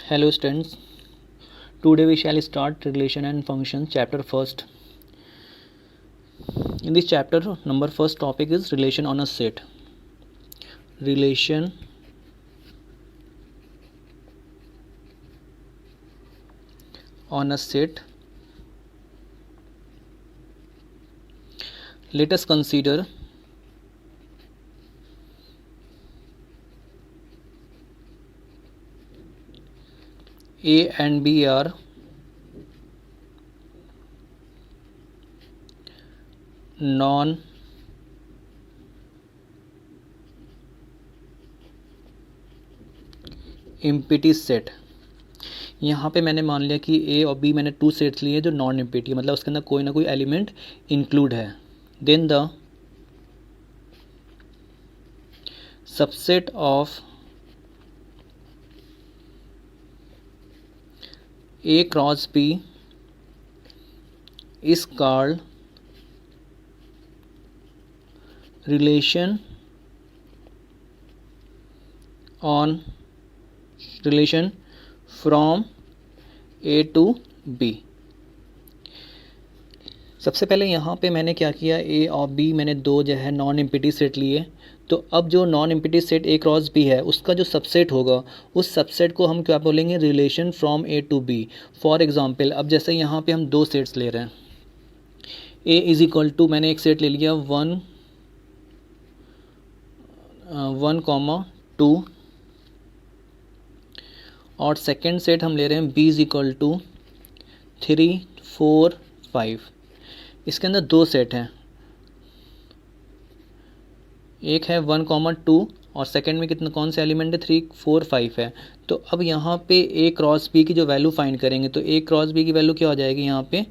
Hello students, today we shall start relation and functions chapter first. In this chapter, number first topic is relation on a set. Relation on a set. Let us consider A and B are non empty set. यहाँ पे मैंने मान लिया कि ए और B मैंने two sets लिए जो नॉन एम्प्टी, मतलब उसके अंदर कोई ना कोई एलिमेंट इंक्लूड है. Then the subset of A cross B is called relation from A to B. सबसे पहले यहाँ पे मैंने क्या किया, A और B मैंने दो जो है नॉन एम्प्टी सेट लिए. तो अब जो non empty set A cross B है उसका जो सबसेट होगा उस सबसेट को हम क्या बोलेंगे, relation from A to B. For example अब जैसे यहाँ पे हम दो सेट्स ले रहे हैं, A इज इक्वल टू मैंने एक सेट ले लिया 1,2 और सेकंड सेट हम ले रहे हैं B इज इक्वल टू 3, 4, 5. इसके अंदर दो सेट हैं, एक है 1,2 और सेकंड में कितना कौन से एलिमेंट है 3, 4, 5 है. तो अब यहाँ पे A क्रॉस B की जो वैल्यू फाइंड करेंगे तो A क्रॉस B की वैल्यू क्या हो जाएगी यहाँ पे,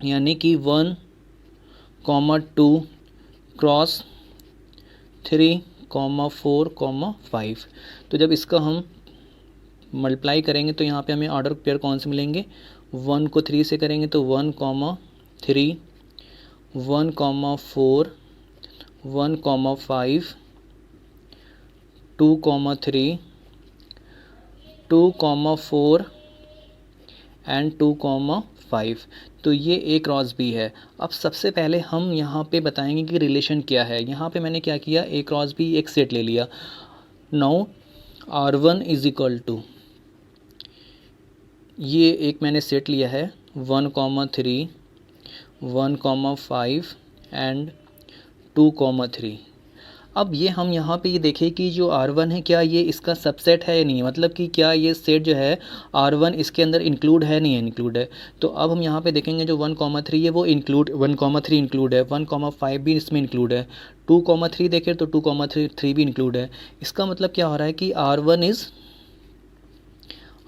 यानी कि 1,2 क्रॉस 3, 4, 5. तो जब इसका हम मल्टीप्लाई करेंगे तो यहाँ पे हमें ऑर्डर पेयर कौन से मिलेंगे, 1 को 3 से करेंगे तो 1, 3, 1, 4, 1, 5, 2, 3, 2, 4 एंड 2, 5. तो ये A क्रॉस B है. अब सबसे पहले हम यहाँ पे बताएंगे कि रिलेशन क्या है. यहाँ पे मैंने क्या किया, A क्रॉस B एक सेट ले लिया. Now R1 is equal to, ये एक मैंने सेट लिया है 1, 3, 1, 5 एंड 2, 3. अब ये हम यहाँ पे ये देखें कि जो R1 है क्या ये इसका सबसेट है या नहीं है, मतलब कि क्या ये सेट जो है R1 इसके अंदर इंक्लूड है नहीं है, इंक्लूड है. तो अब हम यहाँ पे देखेंगे जो 1, 3 है वो इंक्लूड 1, 3 इंक्लूड है, 1, 5 भी इसमें इंक्लूड है, 2, 3 देखें तो 2, 3 भी इंक्लूड है. इसका मतलब क्या हो रहा है कि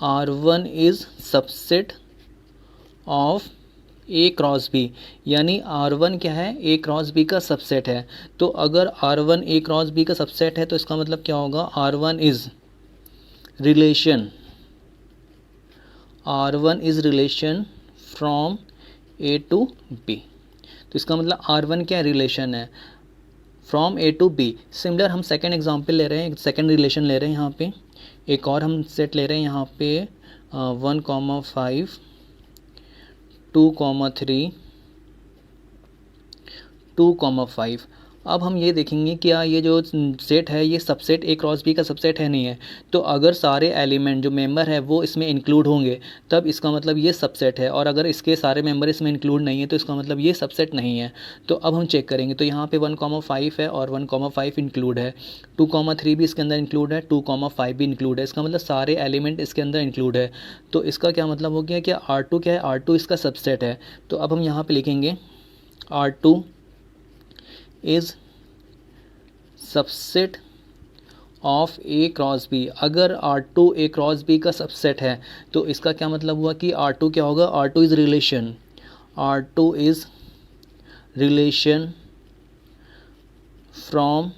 R1 is subset of A cross B, यानी R1 क्या है, A क्रॉस B का सबसेट है. तो अगर R1 A क्रॉस B का सबसेट है तो इसका मतलब क्या होगा, R1 is relation from A to B. तो इसका मतलब R1 क्या रिलेशन है from A to B. Similar हम सेकेंड एग्जाम्पल ले रहे हैं, सेकेंड रिलेशन ले रहे हैं. यहाँ पे एक और हम सेट ले रहे हैं, यहाँ पे 1, 5, 2, 3, 2, 5. अब हम ये देखेंगे क्या ये जो सेट है ये सबसेट A क्रॉस B का सबसेट है नहीं है. तो अगर सारे एलिमेंट जो मेंबर है वो इसमें इंक्लूड होंगे तब इसका मतलब ये सबसेट है, और अगर इसके सारे मेंबर इसमें इंक्लूड नहीं है तो इसका मतलब ये सबसेट नहीं है. तो अब हम चेक करेंगे तो यहाँ पे 1, 5 है और 1, 5 इंक्लूड है, 2, 3 भी इसके अंदर इंक्लूड है, 2, 5 भी इंक्लूड है. इसका मतलब सारे एलिमेंट इसके अंदर इंक्लूड है. तो इसका क्या मतलब हो गया कि R2 क्या है, R2 इसका सबसेट है. तो अब हम यहाँ पे लिखेंगे R2 is subset of A cross B. अगर R2 A क्रॉस B का सबसेट है तो इसका क्या मतलब हुआ कि R2 क्या होगा, R2 is relation from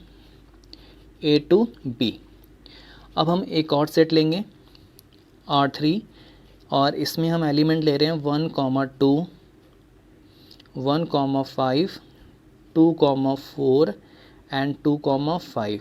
A to B. अब हम एक और सेट लेंगे R3 और इसमें हम एलिमेंट ले रहे हैं 1, 2, 1, 5, 2, 4 एंड 2, 5.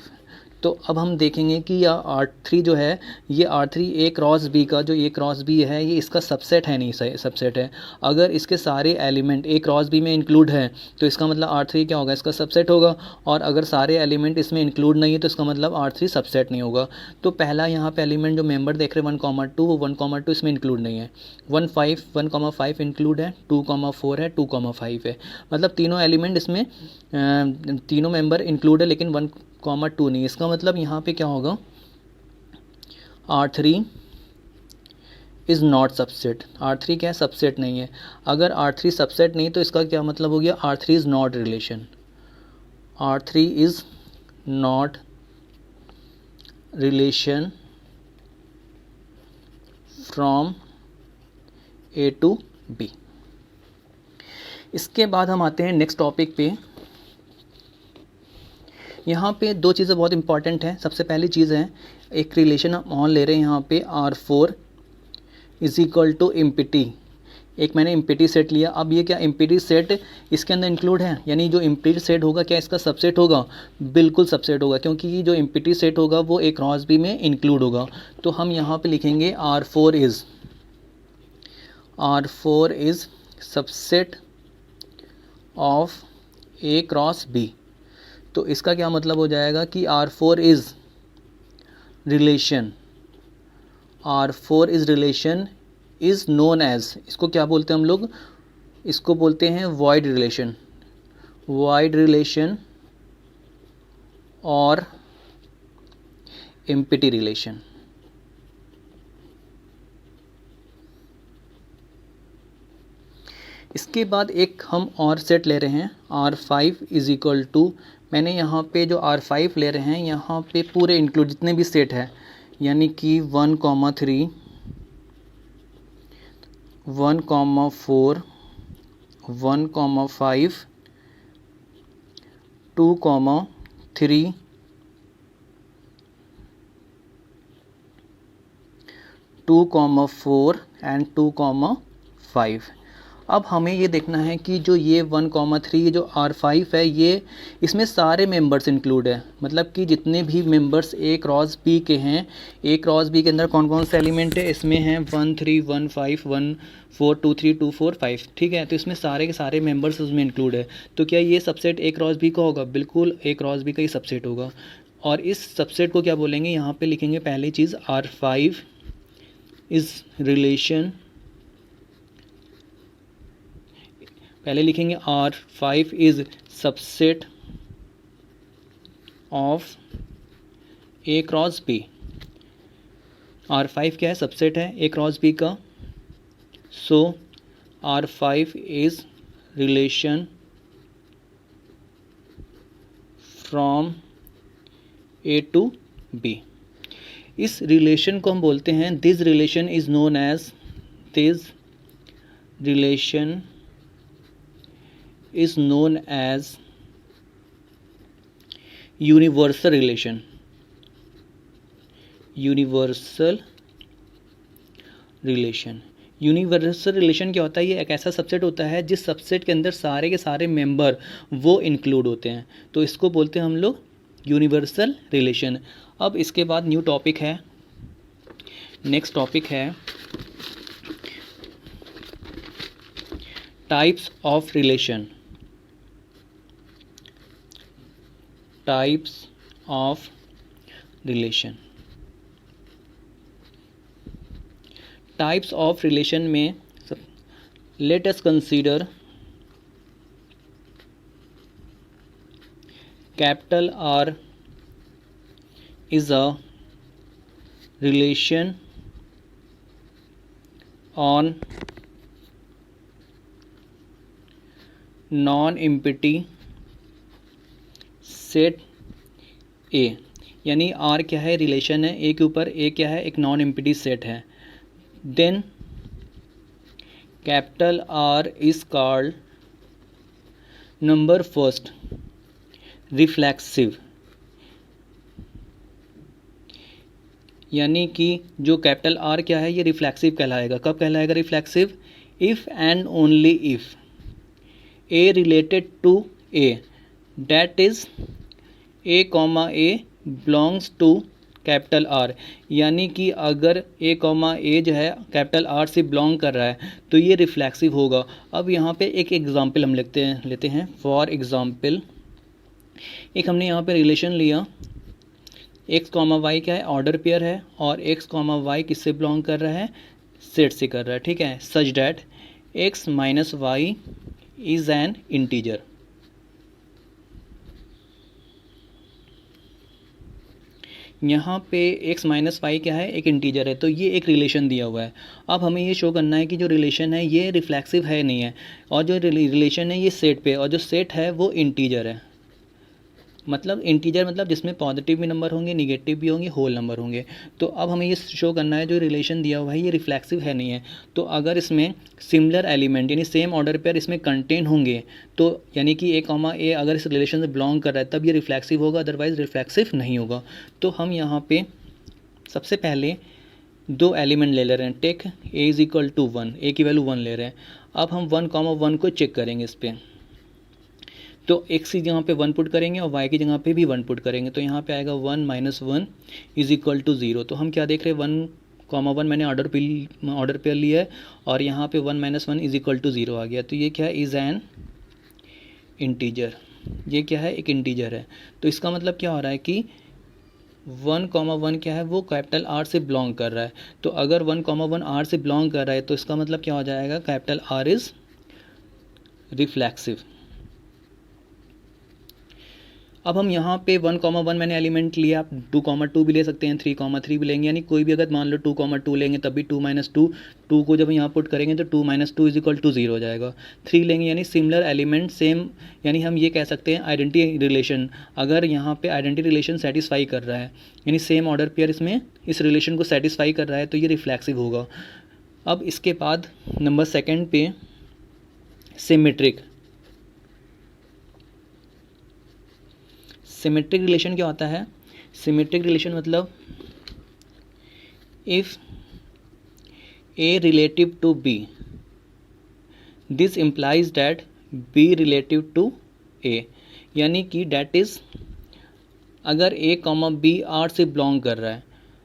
तो अब हम देखेंगे कि यह R3 जो है ये R3 A क्रॉस B का जो A क्रॉस B है ये इसका सबसेट है, नहीं सबसेट है। अगर इसके सारे एलिमेंट A क्रॉस B में इंक्लूड है तो इसका मतलब R3 क्या होगा, इसका सबसेट होगा। और अगर सारे एलिमेंट इसमें इंक्लूड नहीं है तो इसका मतलब R3 सबसेट नहीं होगा। तो पहला यहाँ पे एलिमेंट जो मेंबर देख रहे हैं 1,2 वो 1,2 इसमें इंक्लूड नहीं है। 1,5 इंक्लूड है, 2,4 है, 2,5 है। मतलब तीनों एलिमेंट इसमें तीनों मेंबर इंक्लूड है लेकिन 1,2 नहीं। इसका मतलब यहाँ पे क्या होगा, R3 is not subset. R3 क्या है, सबसेट नहीं है। अगर R3 सबसेट नहीं तो इसका क्या मतलब हो गया, R3 is not relation. R3 is not relation from A to B। इसके बाद हम आते हैं नेक्स्ट टॉपिक पे। यहाँ पे दो चीज़ें बहुत इंपॉर्टेंट हैं। सबसे पहली चीज़ है, एक रिलेशन हम ऑन ले रहे हैं यहाँ पे R4 is equal to empty. एक मैंने इम्पिटी सेट लिया। अब ये क्या इम्पिटी सेट इसके अंदर इंक्लूड है, यानी जो इम्पिटी सेट होगा क्या इसका सबसेट होगा, बिल्कुल सबसेट होगा, क्योंकि जो इम्पिटी सेट होगा वो एक क्रॉस बी में इंक्लूड होगा। तो हम यहाँ पे लिखेंगे R4 is subset of A cross B। तो इसका क्या मतलब हो जाएगा कि R4 is relation is known as, इसको क्या बोलते हैं हम लोग, इसको बोलते हैं वॉइड रिलेशन और एम्प्टी रिलेशन। इसके बाद एक हम और सेट ले रहे हैं R5 इज इक्वल टू, मैंने यहाँ पे जो R5 ले रहे हैं यहाँ पे पूरे इंक्लूड जितने भी सेट है, यानी कि 1,3 1,4 1,5 2,3 2,4 एंड 2,5। अब हमें ये देखना है कि जो ये 1,3 जो R5 है ये इसमें सारे मेंबर्स इंक्लूड है, मतलब कि जितने भी मेंबर्स A क्रॉस B के हैं, A क्रॉस B के अंदर कौन कौन से एलिमेंट है, इसमें हैं 1, 3, 1, 5, 1, 4, 2, 3, 2, 4, 5, ठीक है। तो इसमें सारे के सारे मेंबर्स उसमें इंक्लूड है। तो क्या ये सबसेट A क्रॉस B का होगा, बिल्कुल A क्रॉस B का ही सबसेट होगा। और इस सबसेट को क्या बोलेंगे, यहाँ पे लिखेंगे पहली चीज़ R5 इज़ रिलेशन, पहले लिखेंगे R5 is subset of A cross B। R5 क्या है, सबसेट है A क्रॉस B का। So R5 is relation from A to B। इस रिलेशन को हम बोलते हैं, this relation is known as, this relation is known as universal relation। Universal relation क्या होता है, ये एक ऐसा सबसेट होता है जिस सबसेट के अंदर सारे के सारे मेंबर वो इंक्लूड होते हैं, तो इसको बोलते हैं हम लोग यूनिवर्सल रिलेशन। अब इसके बाद न्यू टॉपिक है, नेक्स्ट टॉपिक है types of relation. Types of relation, types of relation में let us consider capital R is a relation on non empty set A, यानी R क्या है, रिलेशन है A के ऊपर, A क्या है, एक नॉन एम्प्टी सेट है। Then capital R is called number first reflexive, यानी कि जो कैपिटल R क्या है ये रिफ्लेक्सिव कहलाएगा। कब कहलाएगा reflexive, if and only if A related to A, that is A, A belongs to capital R, यानी कि अगर ए कॉमा ए जो है कैपिटल आर से बिलोंग कर रहा है तो ये रिफ्लेक्सिव होगा। अब यहाँ पे एक एग्जांपल हम लेते हैं। फॉर एग्जांपल एक हमने यहाँ पे रिलेशन लिया, एक्स कॉमा वाई क्या है, ऑर्डर पेयर है, और एक्स कॉमा वाई किससे बिलोंग कर रहा है, सेट से कर रहा है, ठीक है। Such that X minus Y is an integer. यहाँ पे x माइनस वाई क्या है, एक इंटीजर है, तो ये एक रिलेशन दिया हुआ है। अब हमें ये शो करना है कि जो रिलेशन है ये रिफ्लेक्सिव है नहीं है, और जो रिलेशन है ये सेट पे, और जो सेट है वो इंटीजर है। मतलब इंटीजर मतलब जिसमें पॉजिटिव भी नंबर होंगे, निगेटिव भी होंगे, होल नंबर होंगे। तो अब हमें ये शो करना है जो रिलेशन दिया हुआ है ये रिफ्लेक्सिव है नहीं है। तो अगर इसमें सिमिलर एलिमेंट यानी सेम ऑर्डर पेयर इसमें कंटेन होंगे तो यानी कि ए कॉमा ए अगर इस रिलेशन से बिलोंग कर रहा है तब ये रिफ्लेक्सिव होगा, अदरवाइज रिफ्लेक्सिव नहीं होगा। तो हम यहाँ पे सबसे पहले दो एलिमेंट ले रहे हैं, take A is equal to 1, A की वैल्यू 1 ले रहे हैं। अब हम 1 कॉमा 1 को चेक करेंगे इस पर, तो एक्स की जगह पे 1 पुट करेंगे और वाई की जगह पे भी 1 पुट करेंगे, तो यहाँ पे आएगा 1 माइनस 1 इज इक्वल टू 0। तो हम क्या देख रहे हैं, 1 कॉमा 1 मैंने ऑर्डर पेयर लिया है और यहाँ पे 1 माइनस 1 इज इक्वल टू 0 आ गया। तो ये क्या है, इज़ एन इंटीजर। ये क्या है, एक इंटीजर है। तो इसका मतलब क्या हो रहा है कि 1 कॉमा 1 क्या है, वो कैपिटल आर से बिलोंग कर रहा है। तो अगर 1 कॉमा 1 आर से बिलोंग कर रहा है तो इसका मतलब क्या हो जाएगा, कैपिटल आर इज़ रिफ्लेक्सिव। अब हम यहाँ पे 1 कॉमा 1 मैंने एलिमेंट लिया, आप 2 कॉमा 2 भी ले सकते हैं, 3 कॉमा 3 भी लेंगे, यानी कोई भी अगर मान लो 2 कॉमा 2 लेंगे तब भी 2 माइनस 2, 2 को जब यहाँ पुट करेंगे तो 2 माइनस 2 इज इक्वल टू 0 हो जाएगा। 3 लेंगे यानी सिमिलर एलिमेंट सेम, यानी हम ये कह सकते हैं आइडेंटिटी रिलेशन। अगर यहाँ पे आइडेंटिटी रिलेशन सेटिस्फाई कर रहा है यानी सेम ऑर्डर पेयर इसमें इस रिलेशन को सेटिस्फाई कर रहा है तो ये रिफ्लेक्सिव होगा। अब इसके बाद नंबर सेकेंड पे सिमेट्रिक। सिमेट्रिक रिलेशन क्या होता है, सिमेट्रिक रिलेशन मतलब if A relative to B this implies that B relative to A, यानी कि डैट इज अगर ए कॉमा बी आर से बिलोंग कर रहा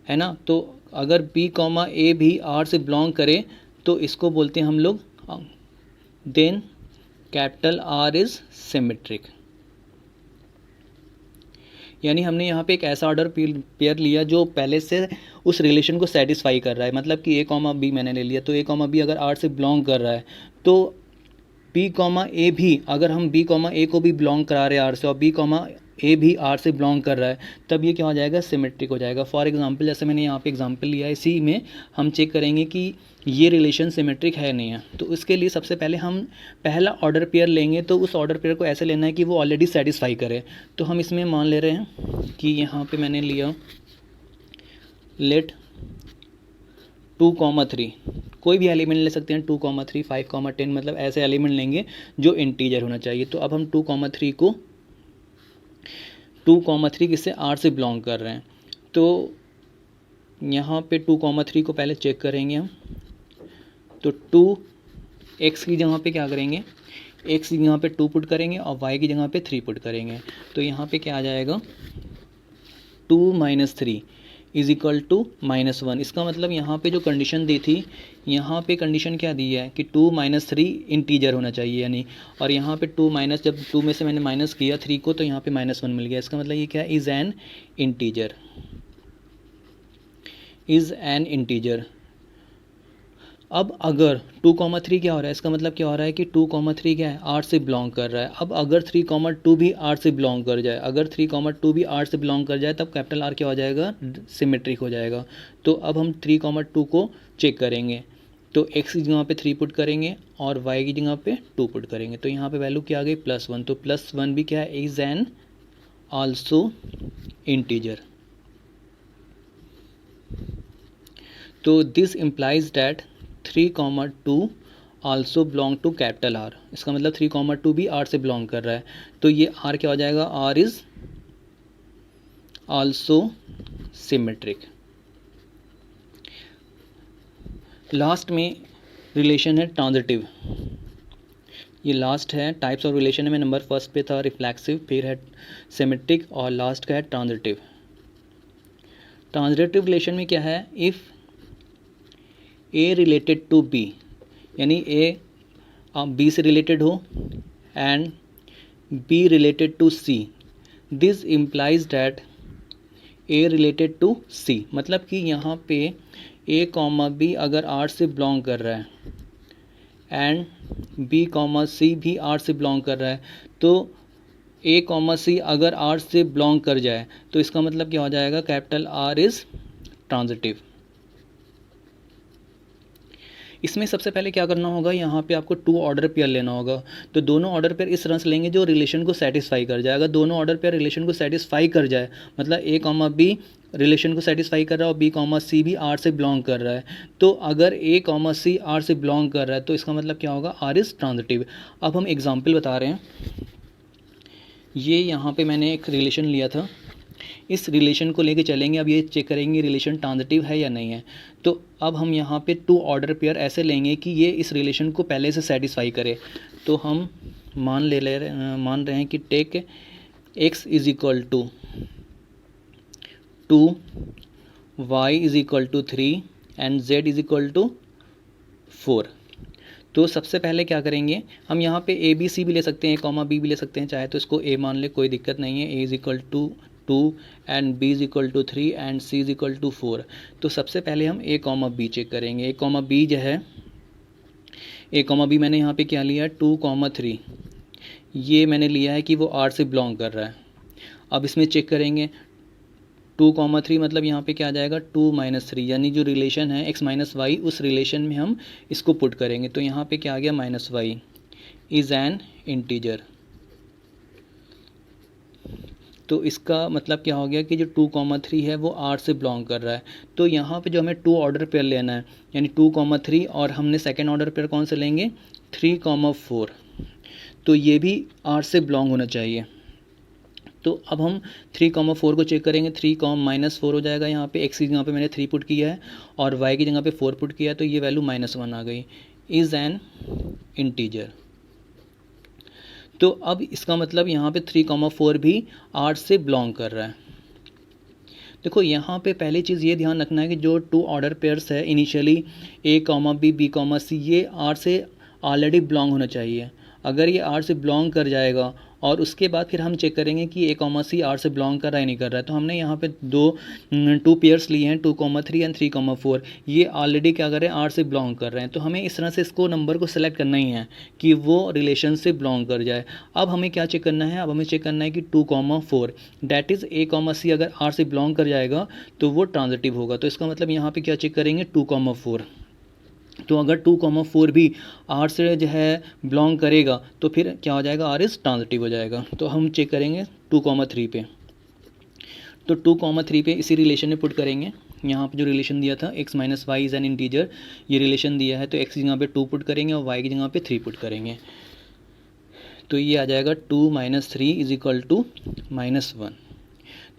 है ना, तो अगर बी कॉमा ए भी आर से बिलोंग करे तो इसको बोलते हैं हम लोग then capital R is symmetric. यानी हमने यहाँ पे एक ऐसा ऑर्डर पेयर लिया जो पहले से उस रिलेशन को सेटिस्फाई कर रहा है। मतलब कि ए कॉमा बी मैंने ले लिया, तो ए कॉमा बी अगर आर से बिलोंग कर रहा है तो बी कॉमा ए भी, अगर हम बी कॉमा ए को भी बिलोंग करा रहे हैं आर से और बी कॉमा ए भी आर से बिलोंग कर रहा है तब ये क्या हो जाएगा, सिमेट्रिक हो जाएगा। फॉर एग्जांपल जैसे मैंने यहाँ पे एग्जांपल लिया है, इसी में हम चेक करेंगे कि ये रिलेशन सिमेट्रिक है नहीं है। तो इसके लिए सबसे पहले हम पहला ऑर्डर पेयर लेंगे, तो उस ऑर्डर पेयर को ऐसे लेना है कि वो ऑलरेडी सेटिस्फाई करे। तो हम इसमें मान ले रहे हैं कि यहाँ पे मैंने लिया लेट 2 कॉमा 3, कोई भी एलिमेंट ले सकते हैं, 2 कॉमा 3, 5 कॉमा 10, मतलब ऐसे एलिमेंट लेंगे जो इंटीजर होना चाहिए। तो अब हम 2 कॉमा 3 को 2 कॉमा 3 किससे, आर से बिलोंग कर रहे हैं। तो यहाँ पे 2 कॉमा 3 को पहले चेक करेंगे हम, तो 2 एक्स की जगह पे क्या करेंगे, एक्स की जगह पे 2 पुट करेंगे और वाई की जगह पे 3 पुट करेंगे। तो यहाँ पे क्या आ जाएगा, 2 माइनस 3 इज इक्वल टू -1। इसका मतलब यहाँ पे जो कंडीशन दी थी, यहाँ पे कंडीशन क्या दी है कि 2 माइनस 3 इंटीजर होना चाहिए यानी, और यहाँ पे 2 माइनस, जब 2 में से मैंने माइनस किया 3 को तो यहाँ पे -1 मिल गया। इसका मतलब ये क्या है, is N integer, is an integer. अब अगर 2 कॉमा 3 क्या हो रहा है, इसका मतलब क्या हो रहा है कि 2 कॉमा 3 क्या है, आर से बिलोंग कर रहा है। अब अगर 3 कॉमा 2 भी आर से बिलोंग कर जाए, अगर 3 कॉमा 2 भी आर से बिलोंग कर जाए तब कैपिटल आर क्या हो जाएगा, सिमेट्रिक हो जाएगा। तो अब हम 3 कॉमा 2 को चेक करेंगे, तो एक्स की जगह पे 3 पुट करेंगे और वाई की जगह पे 2 पुट करेंगे। तो यहाँ पे वैल्यू क्या आ गई, +1। तो +1 भी क्या है, इज़ एन आल्सो इंटीजर। तो this implies that 3 comma 2 also belong to capital R. इसका मतलब 3 कॉमा 2 भी आर से बिलोंग कर रहा है। तो ये आर क्या हो जाएगा, R is also symmetric. Last में रिलेशन है ट्रांजिटिव। ये लास्ट है, टाइप्स ऑफ रिलेशन में नंबर फर्स्ट पे था रिफ्लेक्सिव, फिर है सिमेट्रिक और लास्ट का है ट्रांजिटिव। ट्रांजिटिव रिलेशन में क्या है, if A related to B, यानी ए बी से रिलेटेड हो and B related to C, this implies that A related to C. मतलब कि यहाँ पे ए कॉमा बी अगर आर से बिलोंग कर रहा है एंड बी कॉमा सी भी आर से बिलोंग कर रहा है, तो ए कॉमा सी अगर आर से बिलोंग कर जाए तो इसका मतलब क्या हो जाएगा, कैपिटल आर इज़ ट्रांजिटिव। इसमें सबसे पहले क्या करना होगा, यहाँ पे आपको 2 ऑर्डर पेयर लेना होगा। तो दोनों ऑर्डर पेयर इस तरह से लेंगे जो रिलेशन को सेटिस्फाई कर जाए। अगर दोनों ऑर्डर पेयर रिलेशन को सेटिस्फाई कर जाए, मतलब ए कॉमा बी रिलेशन को सेटिस्फाई कर रहा है और बी कॉमा सी भी आर से बिलोंग कर रहा है, तो अगर ए कॉमा सी आर से बिलोंग कर रहा है तो इसका मतलब क्या होगा, आर इज़ ट्रांजिटिव। अब हम एग्जाम्पल बता रहे हैं। ये यहाँ पे मैंने एक रिलेशन लिया था, इस रिलेशन को लेके चलेंगे। अब ये चेक करेंगे रिलेशन ट्रांजिटिव है या नहीं है। तो अब हम यहाँ पे 2 ऑर्डर पेयर ऐसे लेंगे कि ये इस रिलेशन को पहले से सेटिस्फाई करे। तो हम मान रहे हैं कि take x is equal to 2, y is equal to 3 and z is equal to 4। तो सबसे पहले क्या करेंगे, हम यहाँ पे ए बी सी भी ले सकते हैं, कॉमा बी भी ले सकते हैं, चाहे तो इसको ए मान ले, कोई दिक्कत नहीं है। A is equal to 2 and B is equal to 3 and C is equal to 4। तो सबसे पहले हम ए कॉमा बी चेक करेंगे। ए कॉमा बी जो है, ए कॉमा बी मैंने यहाँ पे क्या लिया है, 2,3, ये मैंने लिया है कि वो आर से बिलोंग कर रहा है। अब इसमें चेक करेंगे 2,3 मतलब यहाँ पे क्या आ जाएगा, 2 - 3, यानी जो रिलेशन है x - y, उस रिलेशन में हम इसको पुट करेंगे। तो यहाँ पे क्या आ गया, -y इज़ एन इंटीजर। तो इसका मतलब क्या हो गया कि जो 2,3 है वो आर से बिलोंग कर रहा है। तो यहाँ पे जो हमें 2 ऑर्डर पेयर लेना है, यानी 2,3 और हमने सेकेंड ऑर्डर पेयर कौन से लेंगे, 3,4। तो ये भी आर से बिलोंग होना चाहिए। तो अब हम 3,4 को चेक करेंगे। 3,-4 हो जाएगा। यहाँ पे x की जगह पे मैंने 3 पुट किया है और y की जगह पे 4 पुट किया है, तो ये वैल्यू -1 आ गई। Is an integer. तो अब इसका मतलब यहाँ पे 3,4 भी आर से बिलोंग कर रहा है। देखो यहाँ पे पहली चीज़ ये ध्यान रखना है कि जो 2 ऑर्डर पेयर्स है इनिशियली ए कॉमा बी, बी कॉमा सी, ये आर से ऑलरेडी बिलोंग होना चाहिए। अगर ये आर से बिलोंग कर जाएगा और उसके बाद फिर हम चेक करेंगे कि ए कॉमा सी आर से बिलोंग कर रहा है नहीं कर रहा है। तो हमने यहाँ पे 2 पेयर्स लिए हैं, 2,3 एंड 3,4। ये ऑलरेडी क्या कर रहे हैं, आर से बिलोंग कर रहे हैं। तो हमें इस तरह से इसको नंबर को सेलेक्ट करना ही है कि वो रिलेशन से बिलोंग कर जाए। अब हमें क्या चेक करना है, अब हमें चेक करना है कि 2,4 डैट इज़ ए कॉमा सी अगर आर से बिलोंग कर जाएगा तो वो ट्रांजिटिव होगा। तो इसका मतलब यहाँ पर क्या चेक करेंगे, 2,4। तो अगर 2,4 भी आर से जो है बिलोंग करेगा तो फिर क्या हो जाएगा, आर इज़ ट्रांजिटिव हो जाएगा। तो हम चेक करेंगे 2,3 पे। तो 2,3 पे इसी रिलेशन में पुट करेंगे। यहाँ पे जो रिलेशन दिया था x - y is an integer, ये रिलेशन दिया है, तो x की जगह पे 2 पुट करेंगे और y की जगह पे 3 पुट करेंगे। तो ये आ जाएगा 2 - 3 इज इक्वल टू -1।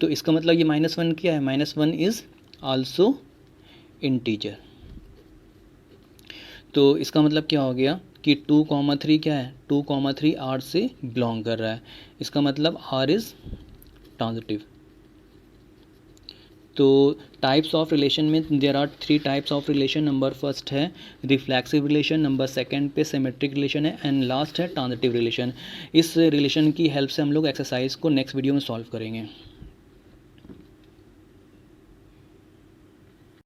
तो इसका मतलब ये -1 क्या है, -1 इज़ आल्सो इंटीजर। तो इसका मतलब क्या हो गया कि 2,3 क्या है, 2,3 आर से बिलोंग कर रहा है। इसका मतलब आर इज़ ट्रांजिटिव। तो टाइप्स ऑफ रिलेशन में there are 3 types of relation. Number first है रिफ्लेक्सिव रिलेशन, नंबर सेकंड पे सिमेट्रिक रिलेशन है एंड लास्ट है ट्रांजिटिव रिलेशन। इस रिलेशन की हेल्प से हम लोग एक्सरसाइज को नेक्स्ट वीडियो में सॉल्व करेंगे।